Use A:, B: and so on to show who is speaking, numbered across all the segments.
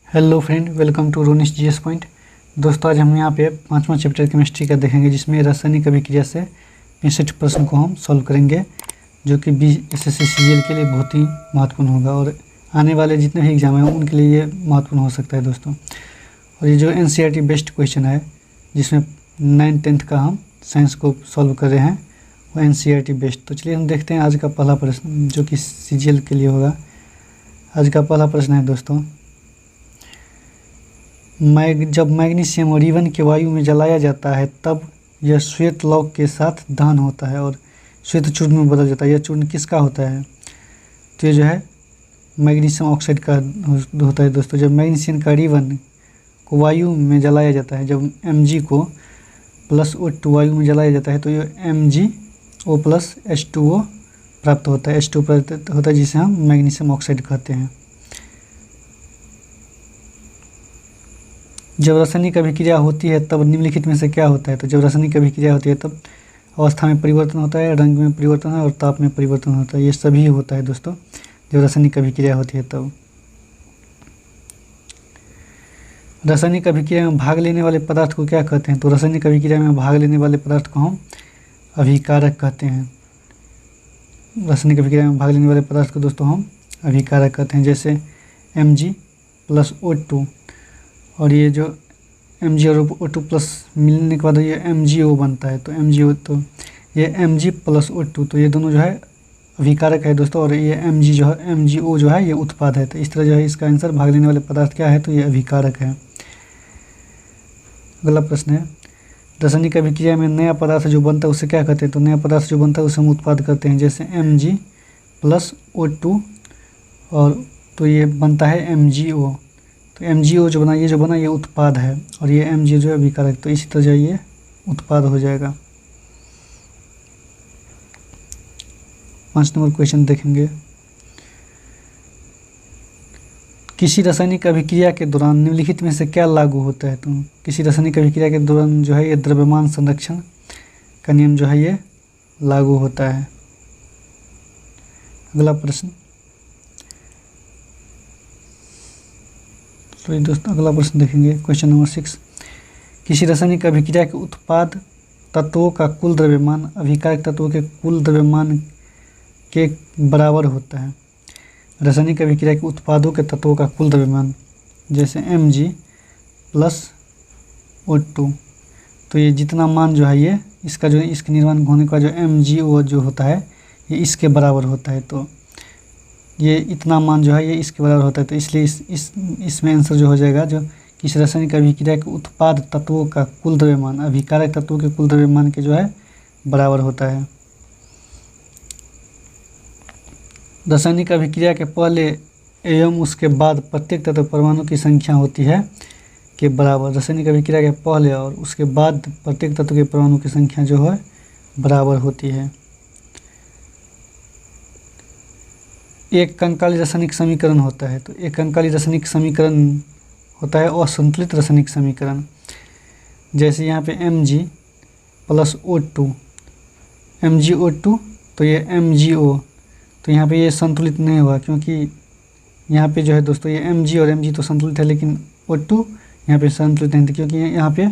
A: Hello friend, welcome to Ronish GS point. दोस्तों, आज हम यहाँ पे 5वां चैप्टर केमिस्ट्री का देखेंगे, जिसमें रासायनिक अभिक्रिया से 65 प्रश्न को हम सॉल्व करेंगे, जो कि BSSC CGL के लिए बहुत ही महत्वपूर्ण होगा और आने वाले जितने भी एग्जाम हैं उनके लिए ये महत्वपूर्ण हो सकता है दोस्तों। और ये जो NCERT बेस्ड क्वेश्चन है, जिसमें 9th-10th का हम साइंस को सॉल्व कर रहे हैं, वो NCERT बेस्ड। तो चलिए हम देखते हैं आज का पहला प्रश्न, जो कि CGL के लिए होगा। आज का पहला प्रश्न है दोस्तों, जब मैग्नीशियम और ईवन के वायु में जलाया जाता है तब यह श्वेत लौह के साथ दहन होता है और श्वेत चूर्ण में बदल जाता है। यह चूर्ण किसका होता है? तो ये जो है मैग्नीशियम ऑक्साइड का होता है दोस्तों। जब मैग्नीशियम का ईवन को वायु में जलाया जाता है, जब Mg को +O2 वायु में जलाया जाता है, तो यह MgO + H2O प्राप्त होता है। H2 प्राप्त होता है, जिसे हम मैग्नीशियम ऑक्साइड कहते हैं। जब रासायनिक अभिक्रिया होती है तब निम्नलिखित में से क्या होता है? तो जब रासायनिक अभिक्रिया होती है तब अवस्था में परिवर्तन होता है, रंग में परिवर्तन है और ताप में परिवर्तन होता है। ये सभी होता है दोस्तों जब रासायनिक अभिक्रिया होती है तब। रासायनिक अभिक्रिया में भाग लेने वाले पदार्थ को क्या कहते हैं? तो रासायनिक अभिक्रिया में भाग लेने वाले पदार्थ को हम अभिकारक कहते हैं। रासायनिक अभिक्रिया में भाग लेने वाले पदार्थ को दोस्तों हम अभिकारक कहते हैं। जैसे Mg + O2, और ये जो Mg और O2+ मिलने के बाद ये MgO बनता है। तो MgO, तो ये Mg + O2, तो ये दोनों जो है अभिकारक है दोस्तों। और ये MgO जो है ये उत्पाद है। तो इस तरह जो है इसका आंसर भाग लेने वाले पदार्थ क्या है? तो ये अभिकारक है। अगला प्रश्न है, रासायनिक अभिक्रिया में नया पदार्थ जो बनता है उसे क्या कहते हैं? तो नया पदार्थ जो बनता है उसे हम उत्पाद कहते हैं। जैसे Mg + O2, और तो ये बनता है MgO। तो MgO जो बना, ये उत्पाद है, और ये Mg जो है अभिकारक। तो इसी तरह ये उत्पाद हो जाएगा। 5 नंबर क्वेश्चन देखेंगे, किसी रासायनिक अभिक्रिया के दौरान निम्नलिखित में से क्या लागू होता है? तो किसी रासायनिक अभिक्रिया के दौरान जो है ये द्रव्यमान संरक्षण का नियम जो है ये लागू होता है। अगला प्रश्न, तो दोस्तों अगला प्रश्न देखेंगे, क्वेश्चन नंबर 6। किसी रासायनिक अभिक्रिया के उत्पाद तत्वों का कुल द्रव्यमान अभिकारक तत्वों के कुल द्रव्यमान के बराबर होता है। रासायनिक अभिक्रिया के उत्पादों के तत्वों का कुल द्रव्यमान, जैसे Mg + O2, तो ये जितना मान जो है ये इसका जो इसके निर्माण होने का जो MgO जो होता है ये इसके बराबर होता है। तो ये इतना मान जो है ये इसके बराबर होता है। तो इसलिए इसमें आंसर जो हो जाएगा, जो किसी रासायनिक अभिक्रिया के उत्पाद तत्वों का कुल द्रव्यमान अभिकारक तत्वों के कुल द्रव्यमान के जो है बराबर होता है। रासायनिक अभिक्रिया के पहले एवं उसके बाद प्रत्येक तत्व परमाणु की संख्या होती है के बराबर। रासायनिक अभिक्रिया के पहले और उसके बाद प्रत्येक तत्व के परमाणु की संख्या जो है बराबर होती है। एक कंकाली रासायनिक समीकरण होता है। तो एक कंकाली रासायनिक समीकरण होता है असंतुलित रासायनिक समीकरण। जैसे यहाँ पे Mg + O2, MgO2, तो ये MgO, तो यहाँ पे ये संतुलित नहीं हुआ, क्योंकि यहाँ पे जो है दोस्तों ये Mg और Mg तो संतुलित है, लेकिन O2 यहाँ पे संतुलित नहीं था, क्योंकि यहाँ पे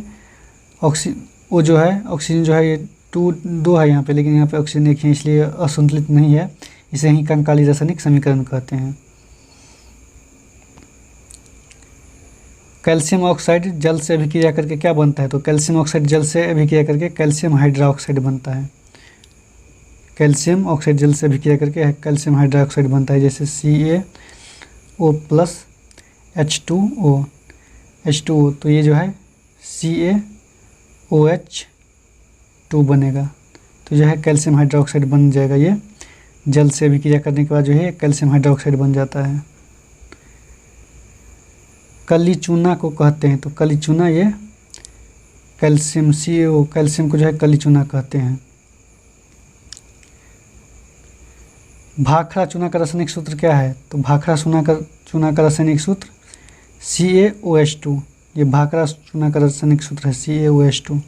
A: ऑक्सीजन जो है ये 2 है यहाँ पे, लेकिन यहाँ पे ऑक्सीजन 1 है, इसलिए असंतुलित नहीं है। इसे ही कंकाली रासायनिक समीकरण कहते हैं। कैल्शियम ऑक्साइड जल से अभिक्रिया करके क्या बनता है? तो कैल्शियम ऑक्साइड जल से अभिक्रिया करके कैल्शियम हाइड्रोक्साइड बनता है। कैल्शियम ऑक्साइड जल से अभिक्रिया करके कैल्शियम हाइड्रोक्साइड बनता है। जैसे CaO + H2O, तो ये जो है CaOH2 बनेगा। तो जो है कैल्शियम हाइड्रोक्साइड बन जाएगा। ये जल से अभिक्रिया करने के बाद जो है कैल्शियम हाइड्रोक्साइड बन जाता है। कली चूना को कहते हैं। तो कली चूना ये कैल्शियम CaO कैल्शियम को जो है कली चूना कहते हैं। भाखड़ा चूना का रासायनिक सूत्र क्या है? तो भाखड़ा चूना का रासायनिक सूत्र CaOH2, ये भाखड़ा चूना का रासायनिक सूत्र है CaOH2।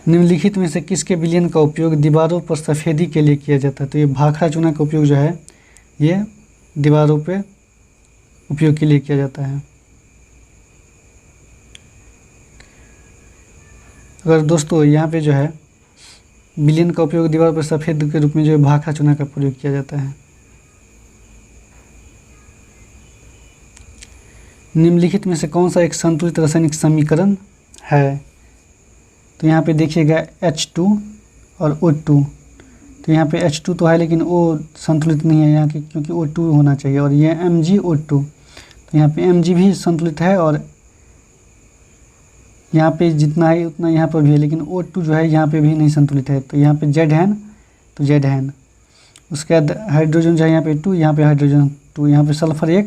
A: निम्नलिखित में से किसके विलयन का उपयोग दीवारों पर सफ़ेदी के लिए किया जाता है? तो ये भाखड़ा चूना का उपयोग जो है ये दीवारों पे उपयोग के लिए किया जाता है। अगर दोस्तों यहाँ पे जो है विलेन का उपयोग दीवार पर सफ़ेद के रूप में जो है भाखा चूना का प्रयोग किया जाता है। निम्नलिखित में से कौन सा एक संतुलित रासायनिक समीकरण है? तो यहाँ पे देखिएगा H2 और O2। तो यहाँ पे H2 तो है लेकिन O संतुलित नहीं है यहाँ की, क्योंकि O2 होना चाहिए। और ये MgO2, तो यहाँ पे Mg भी संतुलित है और यहाँ पे जितना है उतना यहाँ पर भी है, लेकिन O2 जो है यहाँ पे भी नहीं संतुलित है। तो यहाँ पे Z तो Z। उसके बाद हाइड्रोजन जो है यहाँ पे 2, यहाँ पे हाइड्रोजन 2, यहाँ पे सल्फर 1,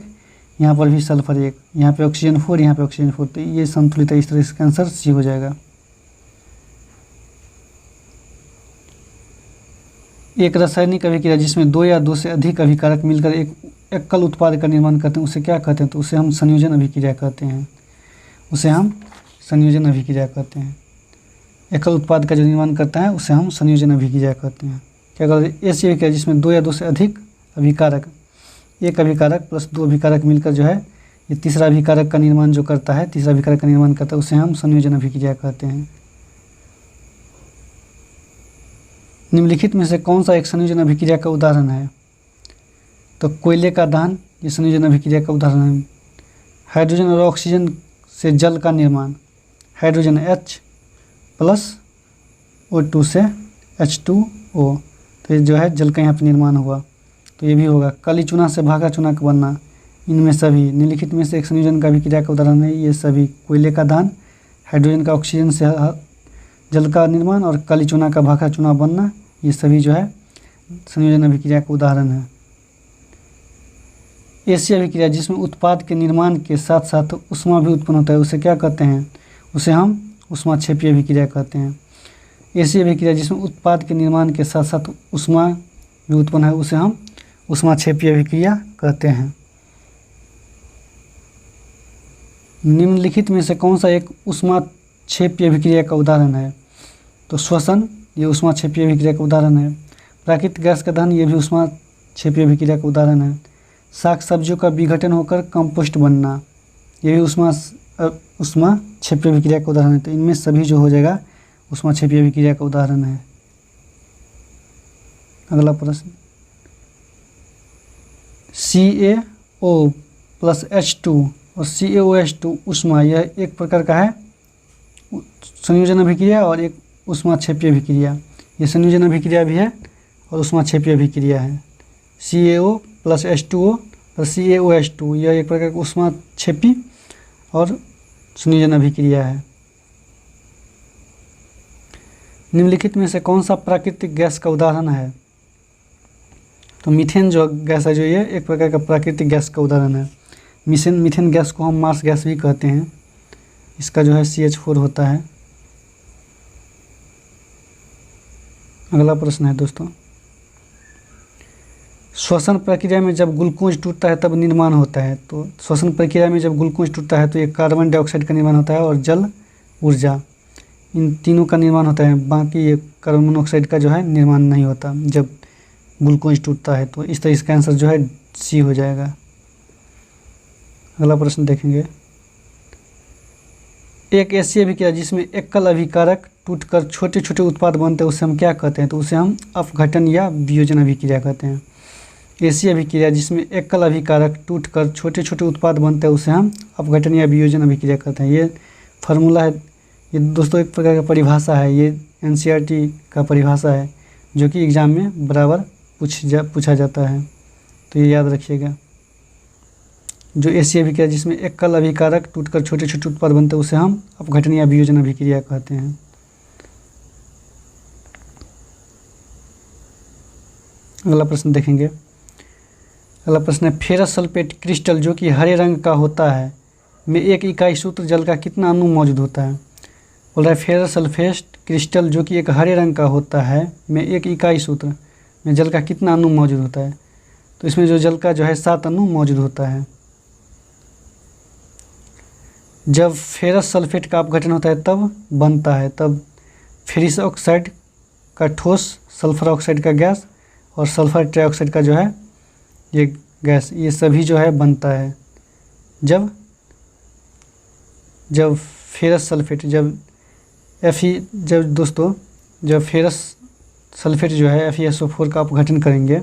A: यहाँ पर भी सल्फर 1, यहाँ पे ऑक्सीजन 4, यहाँ पे ऑक्सीजन 4। तो ये संतुलित है। इस तरह इसका आंसर सी हो जाएगा। एक रासायनिक अभिक्रिया जिसमें 2 या 2 से अधिक अभिकारक मिलकर एक एकल उत्पाद का निर्माण करते हैं उसे क्या कहते हैं? तो उसे हम संयोजन अभिक्रिया कहते हैं। उसे हम संयोजन अभिक्रिया कहते हैं। एकल उत्पाद का जो निर्माण करता है उसे हम संयोजन अभिक्रिया कहते हैं। क्या कहते हैं? ऐसी अभिक्रिया जिसमें 2 या 2 से अधिक अभिकारक, एक अभिकारक प्लस 2 अभिकारक मिलकर जो है ये तीसरा अभिकारक का निर्माण जो करता है, तीसरा अभिकारक का निर्माण करता है उसे हम संयोजन अभिक्रिया कहते हैं। निम्नलिखित में से कौन सा एक संयोजन अभिक्रिया का उदाहरण है? तो कोयले का दहन ये संयोजन अभिक्रिया का उदाहरण है। हाइड्रोजन और ऑक्सीजन से जल का निर्माण, हाइड्रोजन H प्लस O2 से H2O, तो ये जो है जल का यहाँ पर निर्माण हुआ, तो ये भी होगा। काली चूना से भाखा चूना का बनना, इनमें सभी निम्नलिखित में से एक संयोजन का अभिक्रिया का उदाहरण है। ये सभी कोयले का दहन, हाइड्रोजन का ऑक्सीजन से जल का निर्माण और काली चूना का भाखा चूना बनना, ये सभी जो है संयोजन अभिक्रिया का उदाहरण है। ऐसी अभिक्रिया जिसमें उत्पाद के निर्माण के साथ साथ ऊष्मा भी उत्पन्न होता है उसे क्या कहते हैं? उसे हम ऊष्माक्षेपी अभिक्रिया कहते हैं। ऐसी अभिक्रिया जिसमें उत्पाद के निर्माण के साथ साथ ऊष्मा भी उत्पन्न है उसे हम ऊष्माक्षेपी अभिक्रिया कहते हैं। निम्नलिखित में से कौन सा एक ऊष्माक्षेपी अभिक्रिया का उदाहरण है? तो श्वसन ये ऊष्माक्षेपी अभिक्रिया का उदाहरण है। प्राकृतिक गैस का दहन ये भी ऊष्माक्षेपी अभिक्रिया का उदाहरण है। साग सब्जियों का विघटन होकर कंपोस्ट बनना ये भी ऊष्माक्षेपी अभिक्रिया का उदाहरण है। तो इनमें सभी जो हो जाएगा ऊष्माक्षेपी अभिक्रिया का उदाहरण है। अगला प्रश्न, CaO प्लस H2 और CaOH2 ऊष्मा यह एक प्रकार का है संयोजन अभिक्रिया और एक ऊष्माक्षेपी अभिक्रिया। ये संयोजन अभिक्रिया भी है और ऊष्माक्षेपी अभिक्रिया है। CaO प्लस H2O और CaOH2 यह एक प्रकार का ऊष्माक्षेपी और संयोजन अभिक्रिया है। निम्नलिखित में से कौन सा प्राकृतिक गैस का उदाहरण है? तो मीथेन जो गैस है जो ये एक प्रकार का प्राकृतिक गैस का उदाहरण है। मीथेन गैस को हम मार्स गैस भी कहते हैं। इसका जो है CH4 होता है। अगला प्रश्न है दोस्तों, श्वसन प्रक्रिया में जब ग्लूकोज टूटता है तब निर्माण होता है। तो श्वसन प्रक्रिया में जब ग्लूकोज टूटता है तो एक कार्बन डाइऑक्साइड का निर्माण होता है और जल ऊर्जा, इन तीनों का निर्माण होता है। बाकी ये कार्बन मोनोऑक्साइड का जो है निर्माण नहीं होता जब ग्लूकोज टूटता है। तो इस तरह इसका आंसर जो है सी हो जाएगा। अगला प्रश्न देखेंगे, एक ऐसी अभिक्रिया जिसमें एकल अभिकारक टूटकर छोटे छोटे उत्पाद बनते हैं उसे हम क्या कहते हैं? तो उसे हम अपघटन या वियोजन अभिक्रिया कहते हैं। ऐसी अभिक्रिया जिसमें एकल अभिकारक टूटकर छोटे छोटे उत्पाद बनते हैं उसे हम अपघटन या वियोजन अभिक्रिया कहते हैं। ये फार्मूला है, ये दोस्तों एक प्रकार का परिभाषा है। ये NCERT का परिभाषा है जो कि एग्ज़ाम में बराबर पूछा जाता है, तो ये याद रखिएगा। जो ऐसी अभिक्रिया जिसमें एकल अभिकारक टूटकर छोटे छोटे उत्पाद बनते हैं उसे हम अपघटन या वियोजन अभिक्रिया कहते हैं। अगला प्रश्न देखेंगे। अगला प्रश्न है, फेरस सल्फेट क्रिस्टल जो कि हरे रंग का होता है में एक इकाई सूत्र जल का कितना अणु मौजूद होता है? बोल रहा है फेरस सल्फेट क्रिस्टल जो कि एक हरे रंग का होता है में एक इकाई सूत्र में जल का कितना अणु मौजूद होता है? तो इसमें जो जल का जो है 7 अणु मौजूद होता है। जब फेरस सल्फेट का अपघटन होता है तब बनता है, तब फेरिस ऑक्साइड का ठोस, सल्फर ऑक्साइड का गैस और सल्फर ट्राइऑक्साइड का जो है ये गैस, ये सभी जो है बनता है। जब फेरस सल्फेट जब फेरस सल्फेट जो है FeSO4 का अपघटन करेंगे,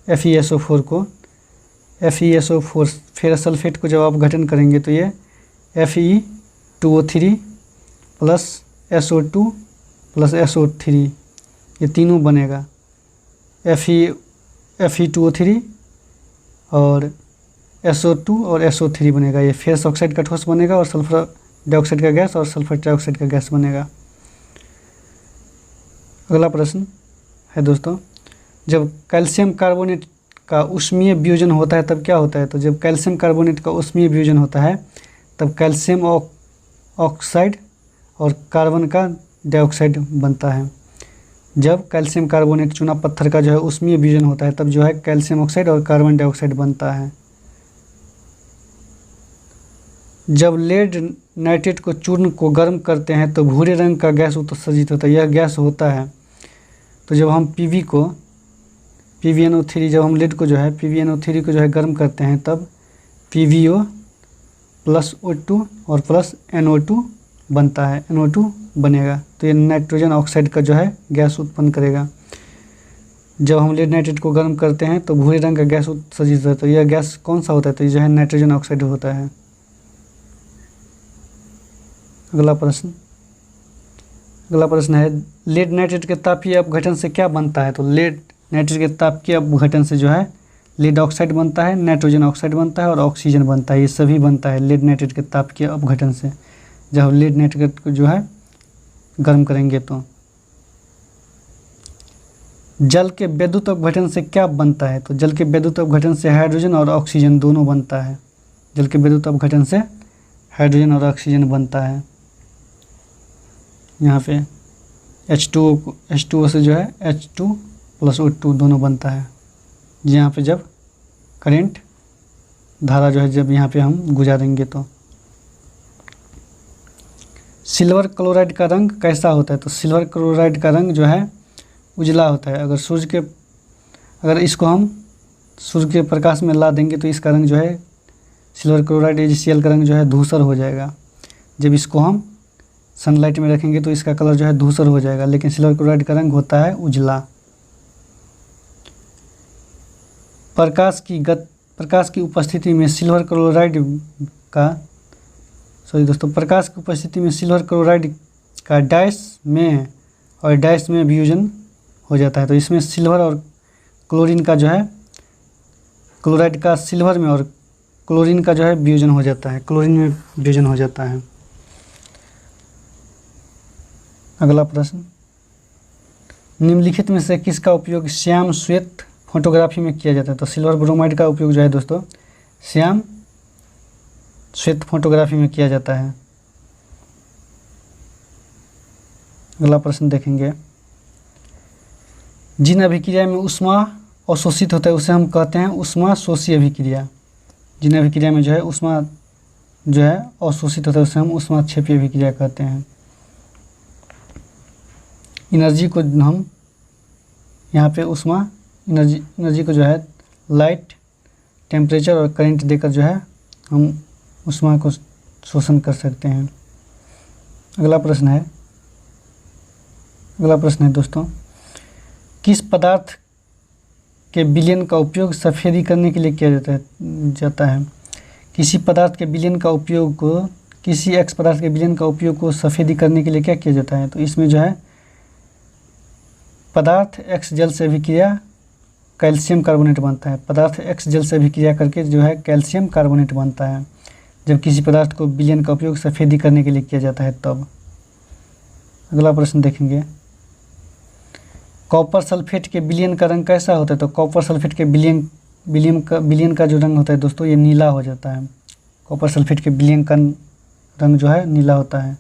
A: FeSO4 फेरस सल्फेट को जब अपघटन करेंगे तो ये Fe2O3 plus SO2 plus SO3 ये तीनों बनेगा। Fe2O3 और SO2 और SO3 बनेगा। ये फेरस ऑक्साइड का ठोस बनेगा और सल्फर डाइऑक्साइड का गैस और सल्फर ट्राइऑक्साइड का गैस बनेगा। अगला प्रश्न है दोस्तों, जब कैल्शियम कार्बोनेट का ऊष्मीय वियोजन होता है तब क्या होता है? तो जब कैल्शियम कार्बोनेट का ऊष्मीय वियोजन होता है तब कैल्शियम ऑक्साइड और कार्बन का डाइऑक्साइड बनता है। जब कैल्शियम कार्बोनेट चूना पत्थर का जो है ऊष्मीय वियोजन होता है तब जो है कैल्शियम ऑक्साइड और कार्बन डाइऑक्साइड बनता है। जब लेड नाइट्रेट को चूर्ण को गर्म करते हैं तो भूरे रंग का गैस उत्सर्जित होता है। यह गैस होता है तो जब हम PbNO3 जब हम लेड को जो है PbNO3 को जो है गर्म करते हैं तब PbO प्लस O2 और प्लस NO2 बनता है, NO2 बनेगा। तो ये नाइट्रोजन ऑक्साइड का जो है गैस उत्पन्न करेगा। जब हम लेड नाइट्रेट को गर्म करते हैं तो भूरे रंग का गैस उत्सर्जित होता है। तो यह गैस कौन सा होता है? तो ये जो है नाइट्रोजन ऑक्साइड होता है। अगला प्रश्न है, लेड नाइट्रेट के तापीय अपघटन से क्या बनता है? तो लेड नाइट्रेट के तापीय अपघटन से जो है लेड ऑक्साइड बनता है, नाइट्रोजन ऑक्साइड बनता है और ऑक्सीजन बनता है। ये सभी बनता है लेड नाइट्रेट के तापीय अपघटन से। जब हम लेड नाइट्रेट को जो है गर्म करेंगे तो जल के विद्युत अपघटन से क्या बनता है? तो जल के विद्युत अपघटन से हाइड्रोजन और ऑक्सीजन दोनों बनता है। जल के विद्युत अपघटन से हाइड्रोजन और ऑक्सीजन बनता है। यहाँ पे H2O से जो है H2 प्लस O2 दोनों बनता है। यहाँ पे जब करंट धारा जो है जब यहाँ पे हम गुजारेंगे तो सिल्वर क्लोराइड का रंग कैसा होता है? तो सिल्वर क्लोराइड का रंग जो है उजला होता है। अगर इसको हम सूर्य के प्रकाश में ला देंगे तो इसका रंग जो है सिल्वर क्लोराइड AgCl का रंग जो है धूसर हो जाएगा। जब इसको हम सनलाइट में रखेंगे तो इसका कलर जो है धूसर हो जाएगा, लेकिन सिल्वर क्लोराइड का रंग होता है उजला। प्रकाश की उपस्थिति में सिल्वर क्लोराइड का डाइस में वियोजन हो जाता है। तो इसमें सिल्वर और क्लोरीन का जो है क्लोराइड का सिल्वर में और क्लोरीन का जो है वियोजन हो जाता है, क्लोरीन में वियोजन हो जाता है। अगला प्रश्न, निम्नलिखित में से किसका उपयोग श्याम श्वेत फोटोग्राफी में किया जाता है? तो सिल्वर ब्रोमाइड का उपयोग जो है दोस्तों श्याम श्वेत फोटोग्राफी में किया जाता है। अगला प्रश्न देखेंगे, जिन अभिक्रिया में ऊष्मा अवशोषित होता है उसे हम कहते हैं ऊष्मा शोषी अभिक्रिया। जिन अभिक्रिया में जो है ऊष्मा जो है अवशोषित होता है उसे हम ऊष्मा क्षेपी अभिक्रिया कहते हैं। एनर्जी को हम यहाँ पे एनर्जी को जो है लाइट, टेम्परेचर और करंट देकर जो है हम ऊष्मा को शोषण कर सकते हैं। अगला प्रश्न है दोस्तों, किस पदार्थ के विलयन का उपयोग सफ़ेदी करने के लिए किया जाता है? किसी पदार्थ के विलयन का उपयोग किसी एक्स पदार्थ के विलयन का उपयोग को सफ़ेदी करने के लिए क्या किया जाता है? तो इसमें जो है पदार्थ एक्स जल से अभिक्रिया कैल्शियम कार्बोनेट बनता है। पदार्थ एक्स जल से अभिक्रिया करके जो है कैल्शियम कार्बोनेट बनता है जब किसी पदार्थ को विलयन का उपयोग सफ़ेदी करने के लिए किया जाता है तब। अगला प्रश्न देखेंगे, कॉपर सल्फेट के विलयन का रंग कैसा होता है? तो कॉपर सल्फेट के विलयन का जो रंग होता है दोस्तों ये नीला हो जाता है। कॉपर सल्फेट के विलयन का रंग जो है नीला होता है।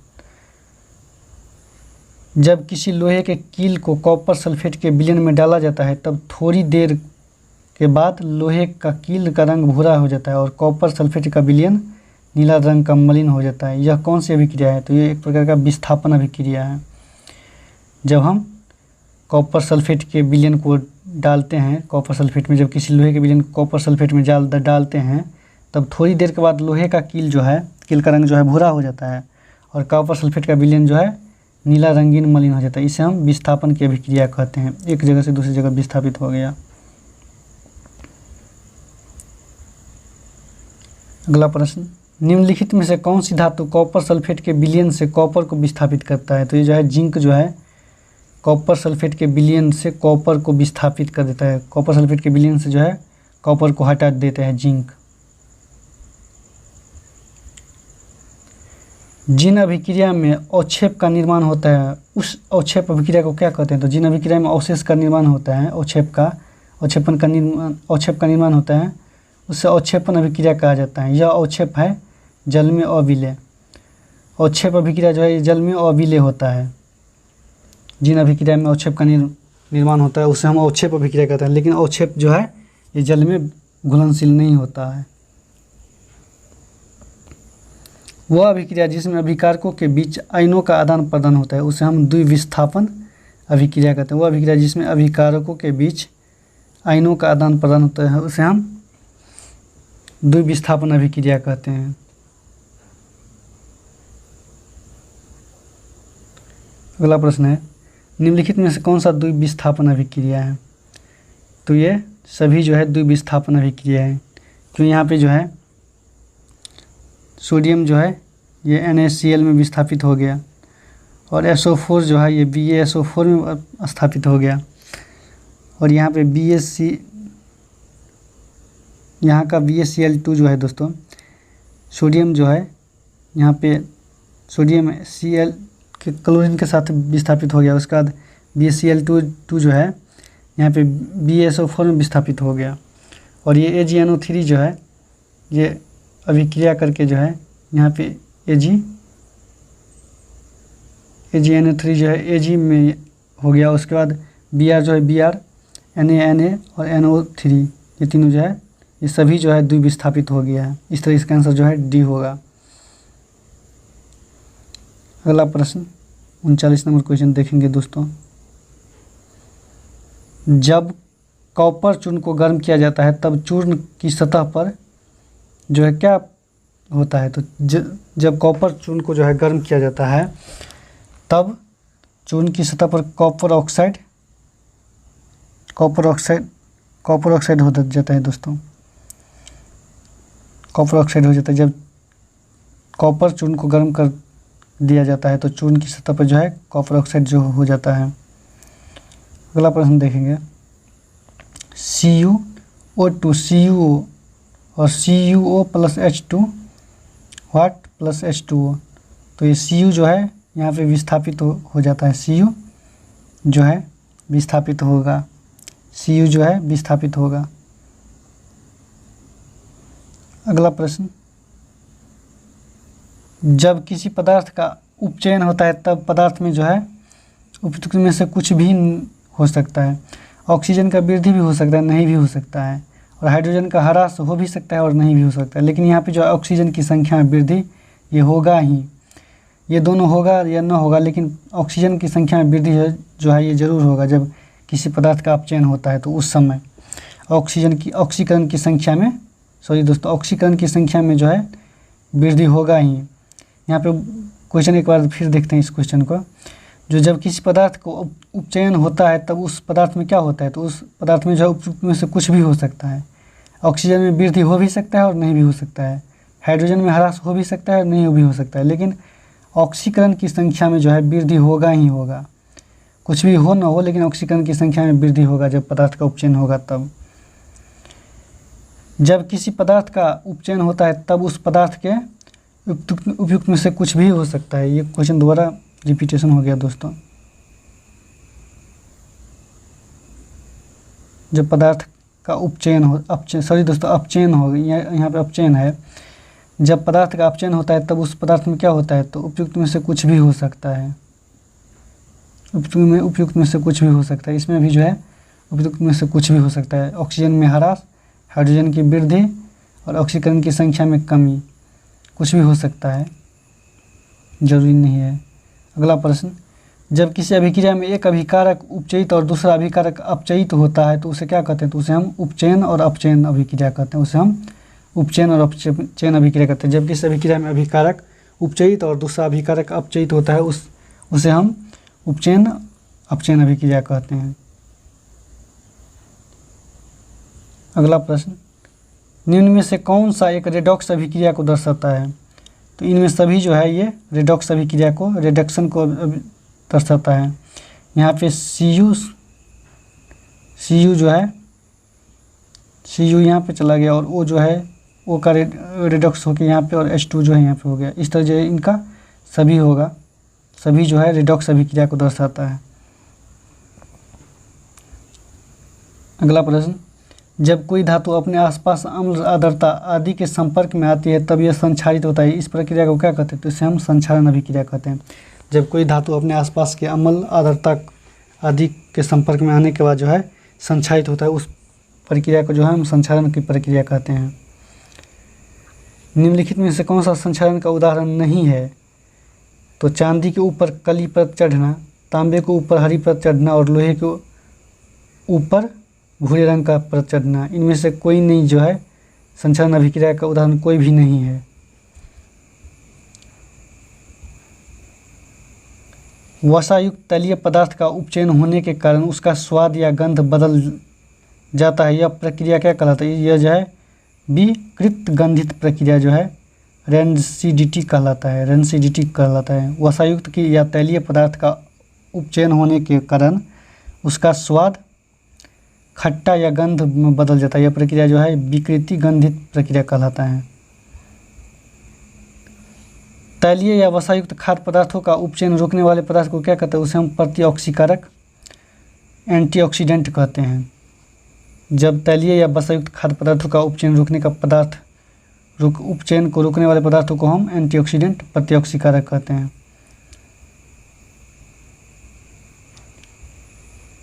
A: जब किसी लोहे के कील को कॉपर सल्फेट के विलयन में डाला जाता है तब थोड़ी देर के बाद लोहे का कील का रंग भूरा हो जाता है और कॉपर सल्फेट का विलयन नीला रंग का मलिन हो जाता है। यह कौन सी अभिक्रिया है? तो ये एक प्रकार का विस्थापन अभिक्रिया है। जब हम कॉपर सल्फेट के विलयन को डालते हैं कॉपर सल्फेट में, जब किसी लोहे के विलयन को कॉपर सल्फेट में डालते हैं तब थोड़ी देर के बाद लोहे का कील जो है, कील का रंग जो है भूरा हो जाता है और कॉपर सल्फेट का विलयन जो है नीला रंगीन मलिन हो जाता है। इसे हम विस्थापन की अभिक्रिया कहते हैं। एक जगह से दूसरी जगह विस्थापित हो गया। अगला प्रश्न, निम्नलिखित में से कौन सी धातु कॉपर सल्फेट के विलयन से कॉपर को विस्थापित करता है? तो ये जो है जिंक जो है कॉपर सल्फेट के विलयन से कॉपर को विस्थापित कर देता है। कॉपर सल्फेट के विलयन से जो है कॉपर को हटा देता है जिंक। जिन अभिक्रिया में अवक्षेप का निर्माण होता है उस अवक्षेप अभिक्रिया को क्या कहते हैं? तो जिन अभिक्रिया में अवशेष का निर्माण होता है, अवक्षेप का निर्माण होता है, उससे अवक्षेपण अभिक्रिया कहा जाता है। यह अवक्षेप है जल में अविलेय। अवक्षेप अभिक्रिया जो है ये जल में अविलेय होता है। जिन अभिक्रिया में अवक्षेप का निर्माण होता है उसे हम अवक्षेप अभिक्रिया कहते हैं, लेकिन अवक्षेप जो है ये जल में घुलनशील नहीं होता है। वह अभिक्रिया जिसमें अभिकारकों के बीच आयनों का आदान प्रदान होता है उसे हम द्विविस्थापन अभिक्रिया कहते हैं। वह अभिक्रिया जिसमें अभिकारकों के बीच आयनों का आदान प्रदान होता है उसे हम द्विविस्थापन अभिक्रिया कहते हैं। अगला प्रश्न है, निम्नलिखित में से कौन सा द्विविस्थापन अभिक्रिया है? तो ये सभी जो है द्विविस्थापन अभिक्रिया है। तो यहाँ पे जो है सोडियम जो है ये NaCl में विस्थापित हो गया और SO4 जो है ये BaSO4 में स्थापित हो गया और यहाँ पे यहाँ का BaCl2 जो है दोस्तों, सोडियम जो है यहाँ पे सोडियम Cl के क्लोरीन के साथ विस्थापित हो गया। उसके बाद BaCl2 जो है यहाँ पे BaSO4 में विस्थापित हो गया और ये AgNO3 जो है ये अभिक्रिया करके जो है यहाँ पे AgNO3 जो है Ag में हो गया। उसके बाद Br जो है Br, Na और NO3 ये तीनों जो है ये सभी जो है द्विविस्थापित हो गया है। इस तरह इसका आंसर जो है डी होगा। अगला प्रश्न 39 नंबर क्वेश्चन देखेंगे दोस्तों। जब कॉपर चूर्ण को गर्म किया जाता है तब चूर्ण की सतह पर जो है क्या होता है? तो जब कॉपर चूर्ण को जो है गर्म किया जाता है तब चूर्ण की सतह पर कॉपर ऑक्साइड हो जाता है दोस्तों। कॉपर ऑक्साइड हो जाता है। जब कॉपर चूर्ण को गर्म कर दिया जाता है तो चूर्ण की सतह पर जो है कॉपर ऑक्साइड जो हो जाता है। अगला प्रश्न देखेंगे, CuO2 CuO और CuO प्लस H2 वाट प्लस H2O। तो ये Cu जो है यहाँ पे विस्थापित हो जाता है। Cu जो है विस्थापित होगा। Cu जो है विस्थापित होगा। अगला प्रश्न, जब किसी पदार्थ का उपचयन होता है तब पदार्थ में जो है उपयुक्त में से कुछ भी हो सकता है। ऑक्सीजन का वृद्धि भी हो सकता है, नहीं भी हो सकता है, और हाइड्रोजन का ह्रास हो भी सकता है और नहीं भी हो सकता है। लेकिन यहाँ पे जो है ऑक्सीजन की संख्या में वृद्धि ये होगा ही। ये दोनों होगा या न होगा, लेकिन ऑक्सीजन की संख्या में वृद्धि जो है ये ज़रूर होगा। जब किसी पदार्थ का अपचयन होता है तो उस समय ऑक्सीकरण की संख्या में जो है वृद्धि होगा ही। यहाँ पे क्वेश्चन एक बार फिर देखते हैं इस क्वेश्चन को। जो जब किसी पदार्थ को उपचयन होता है तब उस पदार्थ में क्या होता है? तो उस पदार्थ में जो है उपयुक्त में से कुछ भी हो सकता है। ऑक्सीजन में वृद्धि हो भी सकता है और नहीं भी हो सकता है। हाइड्रोजन में ह्रास हो भी सकता है और नहीं भी हो सकता है। लेकिन ऑक्सीकरण की संख्या में जो है वृद्धि होगा ही होगा। कुछ भी हो ना हो, लेकिन ऑक्सीकरण की संख्या में वृद्धि होगा जब पदार्थ का उपचयन होगा तब। जब किसी पदार्थ का उपचयन होता है तब उस पदार्थ के उपयुक्त में से कुछ भी हो सकता है। ये क्वेश्चन दोबारा रिपीटेशन हो गया दोस्तों। जब पदार्थ का अपचयन हो यहाँ पे अपचयन है। जब पदार्थ का अपचयन होता है तब उस पदार्थ में क्या होता है? तो उपयुक्त में से कुछ भी हो सकता है। उपयुक्त में से कुछ भी हो सकता है। इसमें भी जो है उपयुक्त में से कुछ भी हो सकता है। ऑक्सीजन में ह्रास, हाइड्रोजन की वृद्धि और ऑक्सीकरण की संख्या में कमी, कुछ भी हो सकता है, जरूरी नहीं है। अगला प्रश्न, जब किसी अभिक्रिया में एक अभिकारक उपचयित और दूसरा अभिकारक अपचयित होता है तो उसे क्या कहते हैं? तो उसे हम उपचयन और अपचयन अभिक्रिया कहते हैं। उसे हम उपचयन और अपचयन अभिक्रिया कहते हैं। जबकि इस अभिक्रिया में अभिकारक उपचयित और दूसरा अभिकारक अपचयित होता है, उसे हम उपचयन अपचयन अभिक्रिया कहते हैं। अगला प्रश्न, निम्न में से कौन सा एक रेडॉक्स अभिक्रिया को दर्शाता है? तो इनमें सभी जो है ये रेडॉक्स अभिक्रिया को, रिडक्शन को दर्शाता है। यहाँ पे सी यू जो है, सी यू यहाँ पे चला गया और ओ जो है ओ का रिडक्स होकर यहाँ पे, और H2 जो है यहाँ पे हो गया। इस तरह जो इनका सभी होगा, सभी जो है रिडॉक्स अभिक्रिया को दर्शाता है। अगला प्रश्न, जब कोई धातु अपने आसपास अम्ल, आर्द्रता आदि के संपर्क में आती है तब यह संक्षारित होता है। इस प्रक्रिया को क्या कहते हैं? तो इसे हम संक्षारण अभिक्रिया कहते हैं। जब कोई धातु अपने आसपास के अम्ल, आर्द्रता आदि के संपर्क में आने के बाद जो है संक्षारित होता है, उस प्रक्रिया को जो है हम संक्षारण की प्रक्रिया कहते हैं। निम्नलिखित में से कौन सा संक्षारण का उदाहरण नहीं है? तो चांदी के ऊपर काली परत चढ़ना, तांबे के ऊपर हरी परत चढ़ना और लोहे के ऊपर भूरे रंग का परत चढ़ना। इनमें से कोई नहीं जो है संक्षारण अभिक्रिया का उदाहरण कोई भी नहीं है। वसायुक्त तैलीय पदार्थ का उपचयन होने के कारण उसका स्वाद या गंध बदल जाता है। यह प्रक्रिया क्या कहलाता है? यह जो है विकृत गंधित प्रक्रिया जो है रेंसिडिटी कहलाता है, रेंसिडिटी कहलाता है। वसायुक्त की या तैलीय पदार्थ का उपचयन होने के कारण उसका स्वाद खट्टा या गंध में बदल जाता है। यह प्रक्रिया जो है विकृति गंधित प्रक्रिया कहलाता है। तैलीय या वसायुक्त खाद्य पदार्थों का उपचयन रोकने वाले पदार्थ को क्या कहते हैं? उसे हम प्रतिऑक्सीकारक, एंटीऑक्सीडेंट कहते हैं। जब तैलीय या वसायुक्त खाद्य पदार्थों का उपचयन रोकने का पदार्थ उपचयन को रोकने वाले पदार्थों को हम एंटीऑक्सीडेंट, प्रतिऑक्सीकारक कहते हैं।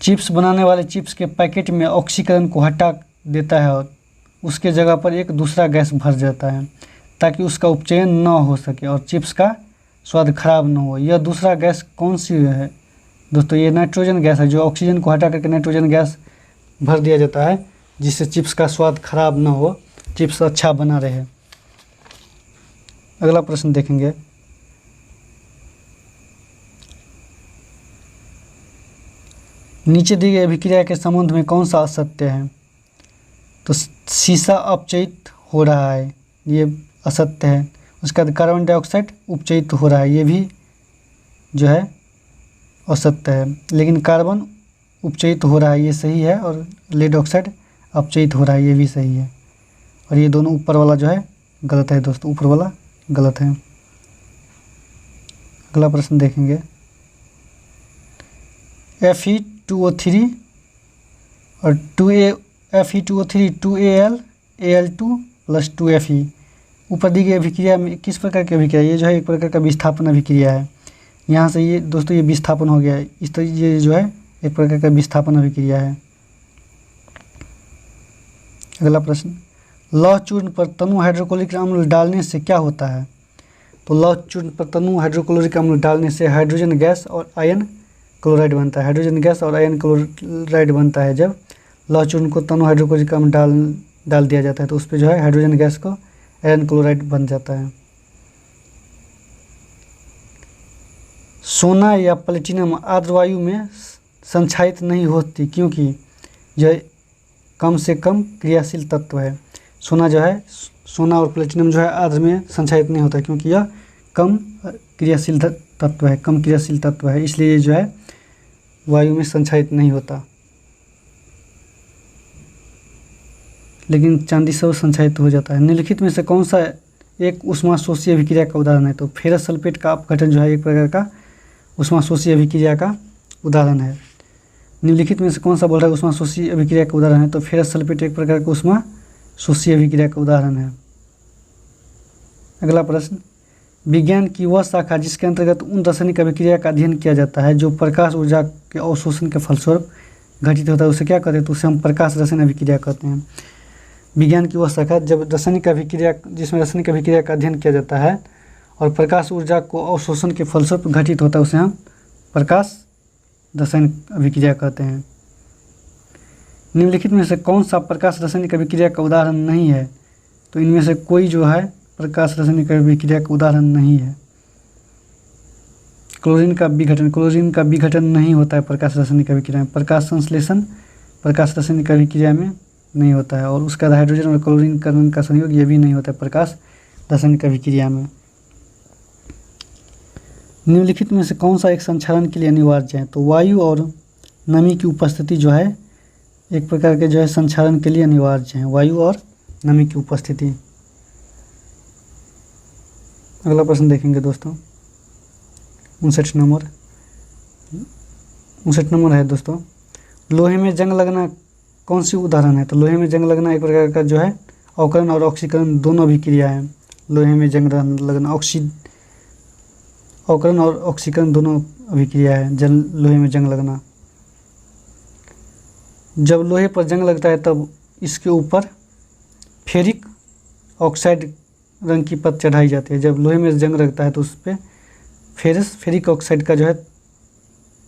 A: चिप्स बनाने वाले चिप्स के पैकेट में ऑक्सीकरण को हटा देता है और उसके जगह पर एक दूसरा गैस भर जाता है ताकि उसका उपचयन न हो सके और चिप्स का स्वाद खराब न हो। यह दूसरा गैस कौन सी है? दोस्तों ये नाइट्रोजन गैस है, जो ऑक्सीजन को हटा करके नाइट्रोजन गैस भर दिया जाता है जिससे चिप्स का स्वाद खराब न हो, चिप्स अच्छा बना रहे। अगला प्रश्न देखेंगे, नीचे दी गई अभिक्रिया के संबंध में कौन सा असत्य है? तो सीसा अपचयित हो रहा है, ये असत्य है। उसके बाद कार्बन डाइऑक्साइड उपचयित हो रहा है, ये भी जो है असत्य है। लेकिन कार्बन उपचयित हो रहा है, ये सही है, और लेड ऑक्साइड अपचयित हो रहा है, ये भी सही है। और ये दोनों ऊपर वाला जो है गलत है दोस्तों, ऊपर वाला गलत है। अगला प्रश्न देखेंगे, Fe2O3 और 2Fe2O3 2Al Al2 + 2Fe ऊपर दी गई अभिक्रिया में किस प्रकार की अभिक्रिया? ये जो है एक प्रकार का विस्थापन अभिक्रिया है। यहाँ से ये दोस्तों ये विस्थापन हो गया है, इस तरह ये जो है एक प्रकार का विस्थापन अभिक्रिया है। अगला प्रश्न, लौह चूर्ण पर तनु हाइड्रोक्लोरिक अम्ल डालने से क्या होता है? तो लौह चूर्ण पर तनु हाइड्रोक्लोरिक अम्ल डालने से हाइड्रोजन गैस और आयन क्लोराइड बनता है। हाइड्रोजन गैस और आयन क्लोराइड बनता है। जब लौह चूर्ण को तनु हाइड्रोक्लोरिक अम्ल डाल दिया जाता है तो उस पर जो है हाइड्रोजन गैस को आयन क्लोराइड बन जाता है। सोना या प्लेटिनम आर्द्र वायु में संक्षारित नहीं होती क्योंकि यह कम से कम क्रियाशील तत्व है। सोना जो है, सोना और प्लेटिनम जो है आर्द्र में संक्षारित नहीं होता क्योंकि यह कम क्रियाशील तत्व है, कम क्रियाशील तत्व है, इसलिए ये जो है वायु में संक्षारित नहीं होता। लेकिन चांदी सब संक्षारित हो जाता है। निम्नलिखित में से कौन सा एक ऊष्माशोषी अभिक्रिया का उदाहरण है? तो फेरस सल्फेट का अपघटन जो है एक प्रकार का ऊष्माशोषी अभिक्रिया का उदाहरण है। निम्नलिखित में से कौन सा बोल रहा है ऊष्माशोषी अभिक्रिया का उदाहरण है? तो फेरस सल्फेट एक प्रकार का ऊष्माशोषी अभिक्रिया का उदाहरण है। अगला प्रश्न, विज्ञान की वह शाखा जिसके अंतर्गत उन रासायनिक अभिक्रिया का अध्ययन किया जाता है जो प्रकाश ऊर्जा के अवशोषण के फलस्वरूप घटित होता है, उसे क्या कहते हैं? तो उसे हम प्रकाश रसायन अभिक्रिया कहते हैं। विज्ञान की वह शाखा जब रासायनिक अभिक्रिया, जिसमें रासायनिक अभिक्रिया का अध्ययन किया जाता है और प्रकाश ऊर्जा को अवशोषण के फलस्वरूप घटित होता है, उसे हम प्रकाश रसायन अभिक्रिया कहते हैं। निम्नलिखित में से कौन सा प्रकाश रासायनिक अभिक्रिया का उदाहरण नहीं है? तो इनमें से कोई जो है प्रकाश रासायनिक अभिक्रिया का उदाहरण नहीं है। क्लोरीन का विघटन नहीं होता है प्रकाश रासायनिक अभिक्रिया में। प्रकाश संश्लेषण प्रकाश रासायनिक अभिक्रिया में नहीं होता है। और उसका हाइड्रोजन और क्लोरीन कार्बन का संयोग ये भी नहीं होता है प्रकाश रासायनिक अभिक्रिया में। निम्नलिखित में से कौन सा एक संक्षारण के लिए अनिवार्य है? तो वायु और नमी की उपस्थिति जो है एक प्रकार के जो है संक्षारण के लिए अनिवार्य है, वायु और नमी की उपस्थिति। अगला प्रश्न देखेंगे दोस्तों, 59 नंबर है दोस्तों, लोहे में जंग लगना कौन सी उदाहरण है? तो लोहे में जंग लगना एक प्रकार का जो है अवकरण और ऑक्सीकरण दोनों अभिक्रिया है। लोहे में जंग लगना अवकरण और ऑक्सीकरण दोनों अभिक्रिया है। लोहे में जंग लगना, जब लोहे पर जंग लगता है तब इसके ऊपर फेरिक ऑक्साइड रंग की परत चढ़ाई जाती है। जब लोहे में जंग लगता है तो उस पर फेरिक ऑक्साइड का जो है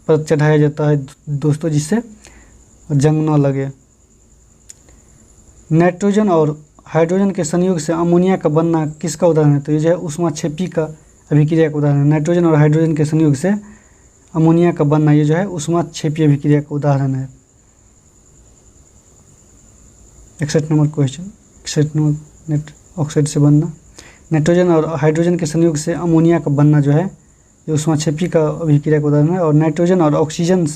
A: परत चढ़ाया जाता है दोस्तों, जिससे जंग न लगे। नाइट्रोजन और हाइड्रोजन के संयोग से अमोनिया का बनना किसका उदाहरण है? तो ये जो है ऊष्माक्षेपी का अभिक्रिया का उदाहरण है। नाइट्रोजन और हाइड्रोजन के संयोग से अमोनिया का बनना ये जो है ऊष्माक्षेपी अभिक्रिया का उदाहरण है। 61 नंबर क्वेश्चन, 61 नंबर ऑक्साइड से बनना। नाइट्रोजन और हाइड्रोजन के संयोग से अमोनिया का बनना जो है ये ऊष्माक्षेपी का अभिक्रिया का उदाहरण है। और नाइट्रोजन और ऑक्सीजन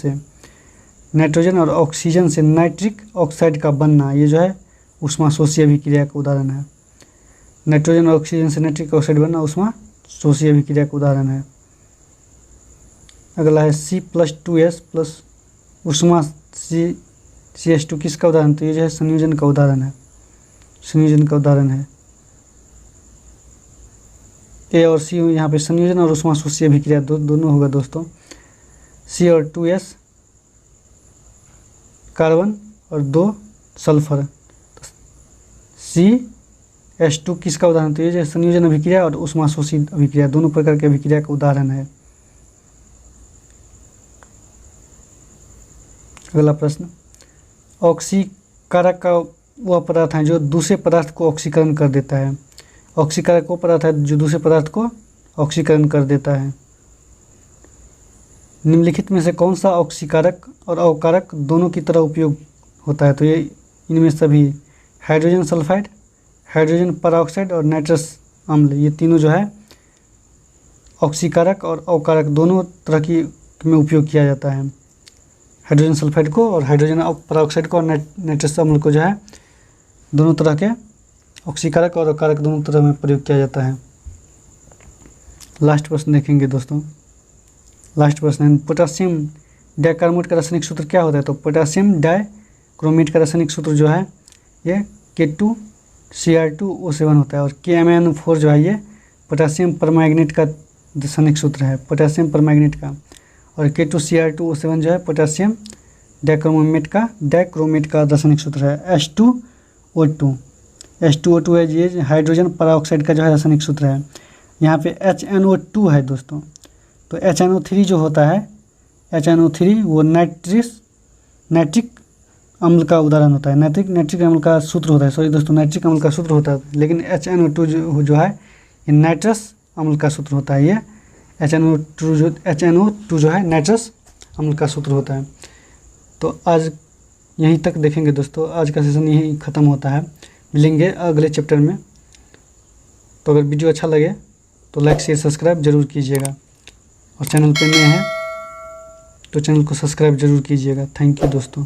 A: से नाइट्रिक ऑक्साइड का बनना ये जो है ऊष्माशोषी अभिक्रिया का उदाहरण है। नाइट्रोजन और ऑक्सीजन से नाइट्रिक ऑक्साइड बनना ऊष्माशोषी अभिक्रिया का उदाहरण है। अगला है C+2S प्लस ऊष्मा CH2 किसका उदाहरण? तो ये जो है संयोजन का उदाहरण है। A और C यहाँ पे संयोजन और ऊष्माशोषी अभिक्रिया दोनों होगा दोस्तों। C और 2S कार्बन और 2 सल्फर। CH2 किसका उदाहरण? तो ये जो संयोजन अभिक्रिया और ऊष्माशोषी अभिक्रिया दोनों प्रकार की अभिक्रिया का उदाहरण है। अगला प्रश्न, ऑक्सीकारक का वह पदार्थ है जो दूसरे पदार्थ को ऑक्सीकरण कर देता है। ऑक्सीकारक वो पदार्थ है जो दूसरे पदार्थ को ऑक्सीकरण कर देता है। निम्नलिखित में से कौन सा ऑक्सीकारक और अवकारक दोनों की तरह उपयोग होता है? तो ये इनमें सभी हाइड्रोजन सल्फाइड, हाइड्रोजन परऑक्साइड और नाइट्रस अम्ल ये तीनों जो है ऑक्सीकारक और अवकारक दोनों तरह की में उपयोग किया जाता है। हाइड्रोजन सल्फाइड को और हाइड्रोजन परऑक्साइड को और नाइट्रस अम्ल को जो है दोनों तरह के ऑक्सीकारक और अवकारक दोनों तरह में प्रयोग किया जाता है। लास्ट प्रश्न देखेंगे दोस्तों, लास्ट प्रश्न है पोटेशियम डाइक्रोमेट का रासायनिक सूत्र क्या होता है? तो पोटेशियम डाइक्रोमेट का रासायनिक सूत्र जो है ये K2Cr2O7 होता है। और KMnO4 जो है ये पोटेशियम परमैंगनेट का रासायनिक सूत्र है, पोटेशियम परमैंगनेट का। और K2Cr2O7 जो है पोटेशियम डाइक्रोमेट का रासायनिक सूत्र है। H2O2 है ये हाइड्रोजन परऑक्साइड का जो है रासायनिक सूत्र है। यहाँ पे HNO2 है दोस्तों, तो HNO3 जो होता है HNO3 वो नाइट्रिक अम्ल का उदाहरण होता है। नाइट्रिक अम्ल का सूत्र होता है, सॉरी दोस्तों नाइट्रिक अम्ल का सूत्र होता है, लेकिन HNO2 जो है ये नाइट्रस अम्ल का सूत्र होता है। ये HNO2 जो है नाइट्रस अम्ल का सूत्र होता है। तो आज यहीं तक देखेंगे दोस्तों, आज का सेशन यहीं ख़त्म होता है। मिलेंगे अगले चैप्टर में। तो अगर वीडियो अच्छा लगे तो लाइक शेयर सब्सक्राइब जरूर कीजिएगा, और चैनल पे नए हैं तो चैनल को सब्सक्राइब जरूर कीजिएगा। थैंक यू दोस्तों।